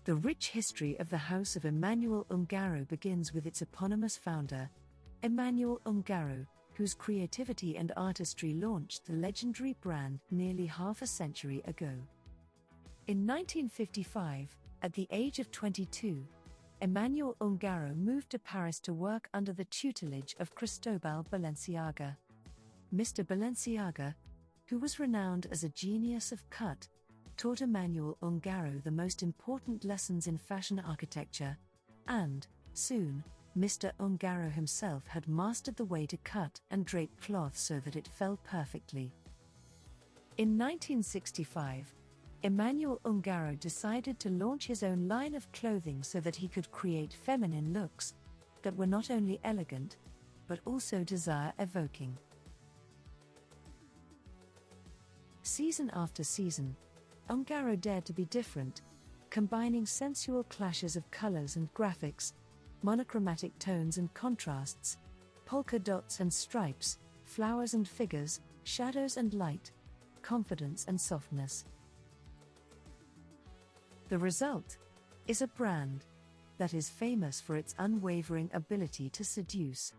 The rich history of the House of Emanuel Ungaro begins with its eponymous founder, Emanuel Ungaro, whose creativity and artistry launched the legendary brand nearly half a century ago. In 1955, at the age of 22, Emanuel Ungaro moved to Paris to work under the tutelage of Cristóbal Balenciaga. Mr. Balenciaga, who was renowned as a genius of cut, taught Emanuel Ungaro the most important lessons in fashion architecture, and, soon, Mr. Ungaro himself had mastered the way to cut and drape cloth so that it fell perfectly. In 1965, Emanuel Ungaro decided to launch his own line of clothing so that he could create feminine looks that were not only elegant, but also desire-evoking. Season after season, Ungaro dared to be different, combining sensual clashes of colors and graphics, monochromatic tones and contrasts, polka dots and stripes, flowers and figures, shadows and light, confidence and softness. The result is a brand that is famous for its unwavering ability to seduce.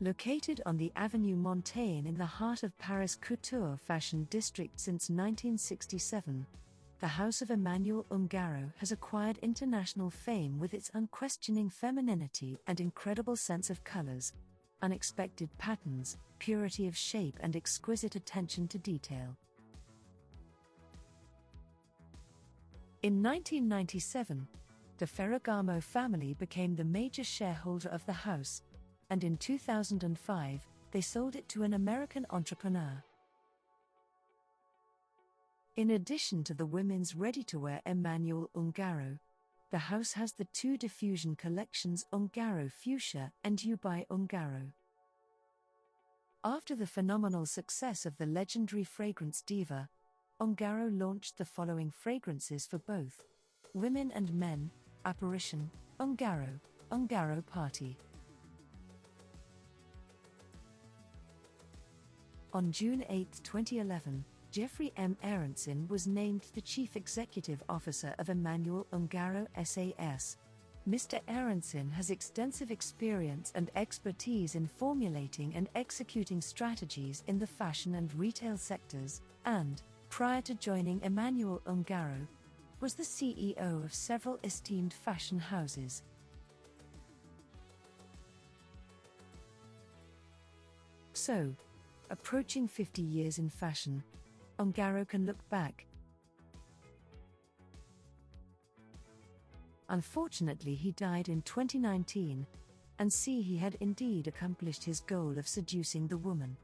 Located on the Avenue Montaigne in the heart of Paris' couture fashion district since 1967, the House of Emanuel Ungaro has acquired international fame with its unquestioning femininity and incredible sense of colors, unexpected patterns, purity of shape and exquisite attention to detail. In 1997, the Ferragamo family became the major shareholder of the house, and in 2005, they sold it to an American entrepreneur. In addition to the women's ready-to-wear Emanuel Ungaro, the house has the two diffusion collections Ungaro Fuchsia and You by Ungaro. After the phenomenal success of the legendary fragrance Diva, Ungaro launched the following fragrances for both women and men: Apparition, Ungaro, Ungaro Party. On June 8, 2011, Jeffrey M. Aronson was named the Chief Executive Officer of Emanuel Ungaro SAS. Mr. Aronson has extensive experience and expertise in formulating and executing strategies in the fashion and retail sectors, and, prior to joining Emanuel Ungaro, was the CEO of several esteemed fashion houses. So, approaching 50 years in fashion, Ungaro can look back. Unfortunately, he died in 2019, and see, he had indeed accomplished his goal of seducing the woman.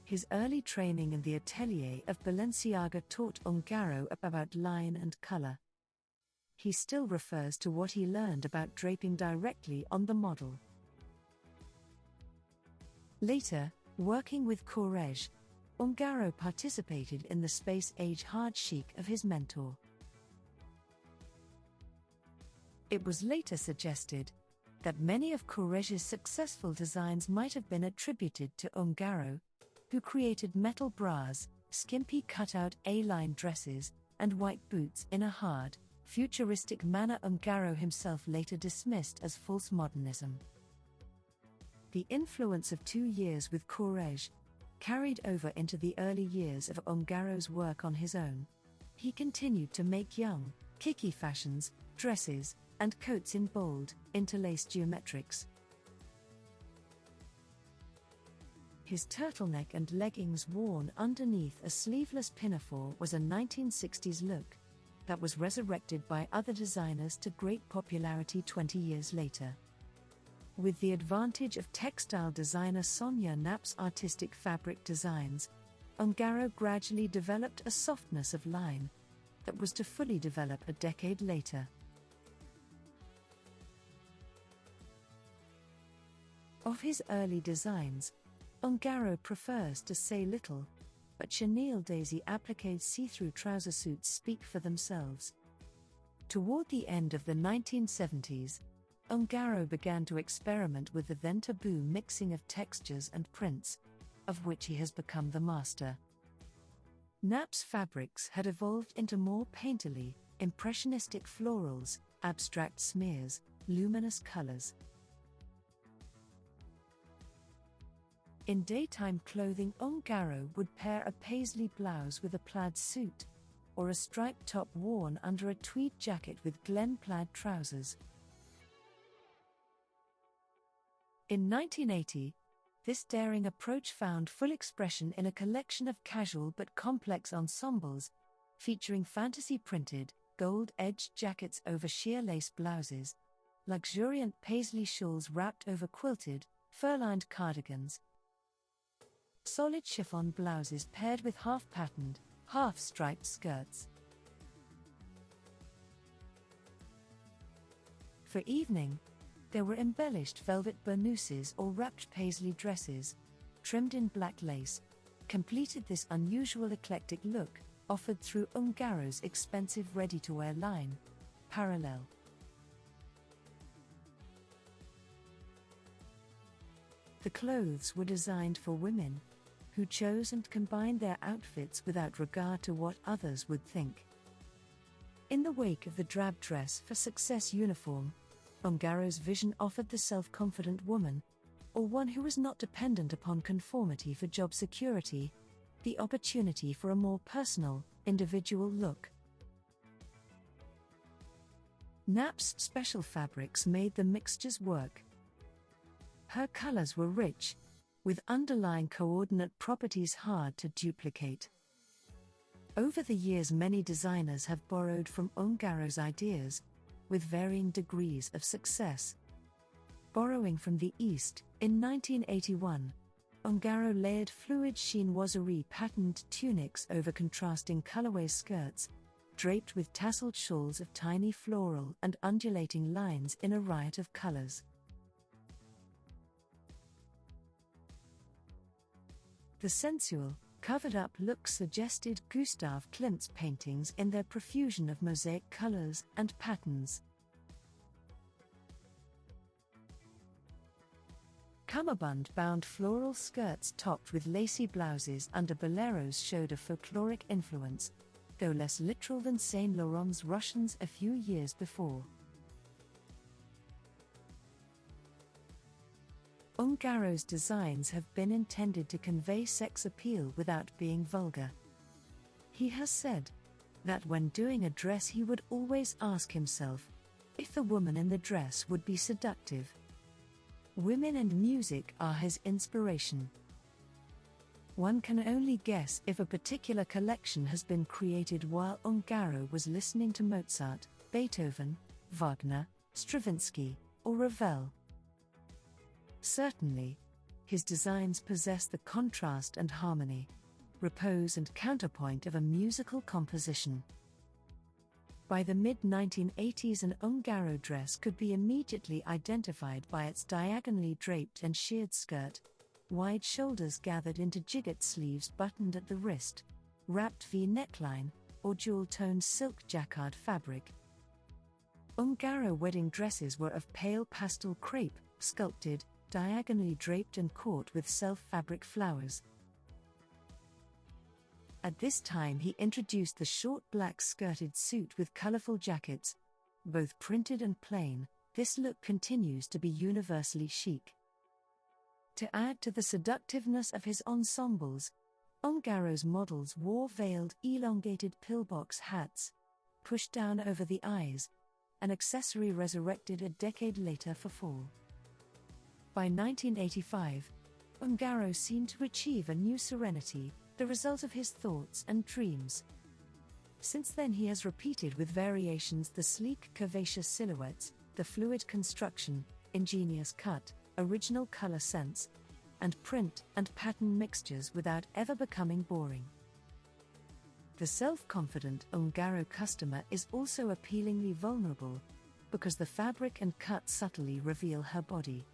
His early training in the atelier of Balenciaga taught Ungaro about line and color. He still refers to what he learned about draping directly on the model. Later, working with Courrèges, Ungaro participated in the space-age hard chic of his mentor. It was later suggested that many of Courrèges' successful designs might have been attributed to Ungaro, who created metal bras, skimpy cutout A-line dresses, and white boots in a hard, futuristic manner Ungaro himself later dismissed as false modernism. The influence of 2 years with Courrèges carried over into the early years of Ungaro's work on his own. He continued to make young, kicky fashions, dresses, and coats in bold, interlaced geometrics. His turtleneck and leggings worn underneath a sleeveless pinafore was a 1960s look that was resurrected by other designers to great popularity 20 years later. With the advantage of textile designer Sonia Knapp's artistic fabric designs, Ungaro gradually developed a softness of line that was to fully develop a decade later. Of his early designs, Ungaro prefers to say little, but chenille daisy appliqué see-through trouser suits speak for themselves. Toward the end of the 1970s, Ungaro began to experiment with the then taboo mixing of textures and prints, of which he has become the master. Knapp's fabrics had evolved into more painterly, impressionistic florals, abstract smears, luminous colors. In daytime clothing, Ungaro would pair a paisley blouse with a plaid suit, or a striped top worn under a tweed jacket with Glen plaid trousers. In 1980, this daring approach found full expression in a collection of casual but complex ensembles, featuring fantasy-printed, gold-edged jackets over sheer lace blouses, luxuriant paisley shawls wrapped over quilted, fur-lined cardigans, solid chiffon blouses paired with half-patterned, half-striped skirts. For evening, there were embellished velvet burnouses or wrapped paisley dresses, trimmed in black lace, completed this unusual eclectic look, offered through Ungaro's expensive ready-to-wear line, Parallel. The clothes were designed for women, who chose and combined their outfits without regard to what others would think. In the wake of the drab dress for success uniform, Ungaro's vision offered the self-confident woman, or one who was not dependent upon conformity for job security, the opportunity for a more personal, individual look. Knapp's special fabrics made the mixtures work. Her colors were rich, with underlying coordinate properties hard to duplicate. Over the years, many designers have borrowed from Ungaro's ideas, with varying degrees of success. Borrowing from the East, in 1981, Ungaro layered fluid chinoiserie patterned tunics over contrasting colorway skirts, draped with tasseled shawls of tiny floral and undulating lines in a riot of colors. The sensual, covered-up look suggested Gustav Klimt's paintings in their profusion of mosaic colors and patterns. Cummerbund-bound floral skirts topped with lacy blouses under boleros showed a folkloric influence, though less literal than Saint Laurent's Russians a few years before. Ungaro's designs have been intended to convey sex appeal without being vulgar. He has said that when doing a dress he would always ask himself if the woman in the dress would be seductive. Women and music are his inspiration. One can only guess if a particular collection has been created while Ungaro was listening to Mozart, Beethoven, Wagner, Stravinsky, or Ravel. Certainly, his designs possess the contrast and harmony, repose and counterpoint of a musical composition. By the mid-1980s, an Ungaro dress could be immediately identified by its diagonally draped and sheared skirt, wide shoulders gathered into jigget sleeves buttoned at the wrist, wrapped V neckline, or jewel-toned silk jacquard fabric. Ungaro wedding dresses were of pale pastel crepe, sculpted, diagonally draped and caught with self-fabric flowers. At this time he introduced the short black skirted suit with colorful jackets, both printed and plain. This look continues to be universally chic. To add to the seductiveness of his ensembles, Ungaro's models wore veiled, elongated pillbox hats, pushed down over the eyes, an accessory resurrected a decade later for fall. By 1985, Ungaro seemed to achieve a new serenity, the result of his thoughts and dreams. Since then he has repeated with variations the sleek curvaceous silhouettes, the fluid construction, ingenious cut, original color sense, and print and pattern mixtures without ever becoming boring. The self-confident Ungaro customer is also appealingly vulnerable, because the fabric and cut subtly reveal her body.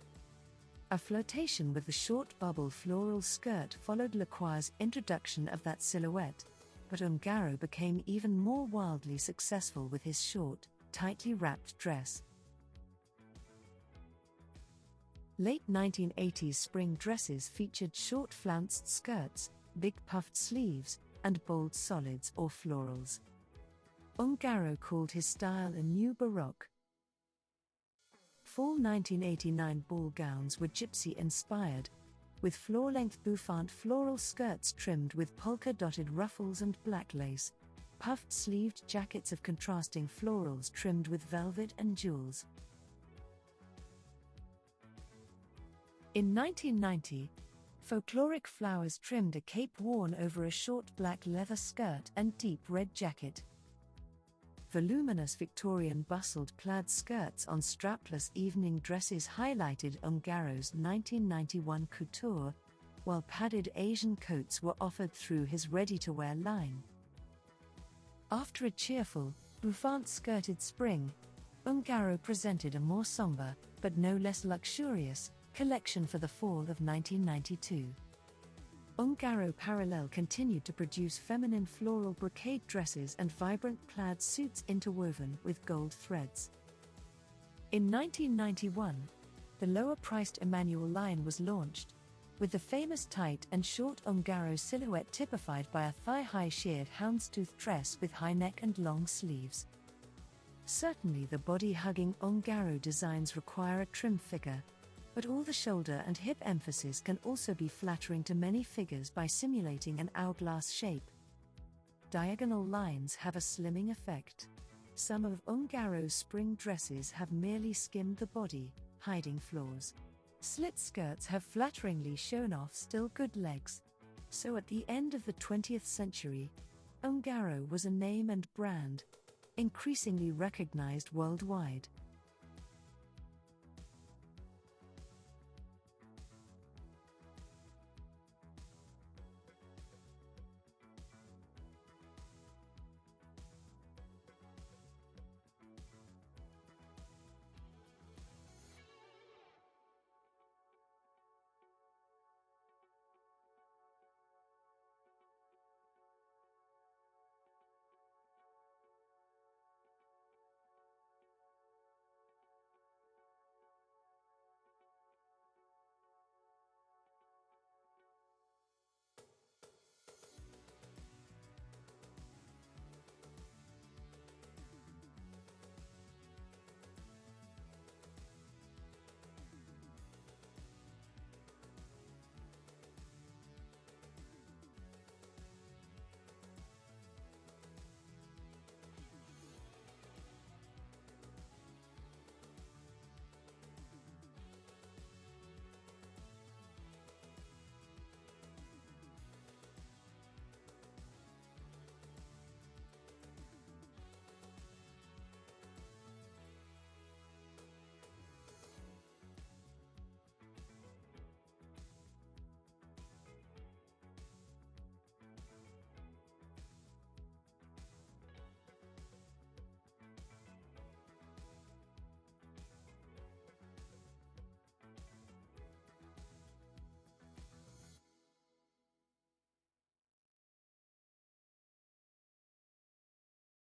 A flirtation with the short bubble floral skirt followed Lacroix's introduction of that silhouette, but Ungaro became even more wildly successful with his short, tightly wrapped dress. Late 1980s spring dresses featured short flounced skirts, big puffed sleeves, and bold solids or florals. Ungaro called his style a new baroque. Fall 1989 ball gowns were gypsy-inspired, with floor-length bouffant floral skirts trimmed with polka-dotted ruffles and black lace, puffed sleeved jackets of contrasting florals trimmed with velvet and jewels. In 1990, folkloric flowers trimmed a cape worn over a short black leather skirt and deep red jacket. Voluminous Victorian bustled plaid skirts on strapless evening dresses highlighted Ungaro's 1991 couture, while padded Asian coats were offered through his ready-to-wear line. After a cheerful, bouffant-skirted spring, Ungaro presented a more somber, but no less luxurious, collection for the fall of 1992. Ungaro parallel continued to produce feminine floral brocade dresses and vibrant plaid suits interwoven with gold threads. In 1991, the lower-priced Emanuel line was launched, with the famous tight and short Ungaro silhouette typified by a thigh-high sheared houndstooth dress with high neck and long sleeves. Certainly the body-hugging Ungaro designs require a trim figure, but all the shoulder and hip emphasis can also be flattering to many figures by simulating an hourglass shape. Diagonal lines have a slimming effect. Some of Ungaro's spring dresses have merely skimmed the body, hiding flaws. Slit skirts have flatteringly shown off still good legs. So at the end of the 20th century, Ungaro was a name and brand, increasingly recognized worldwide.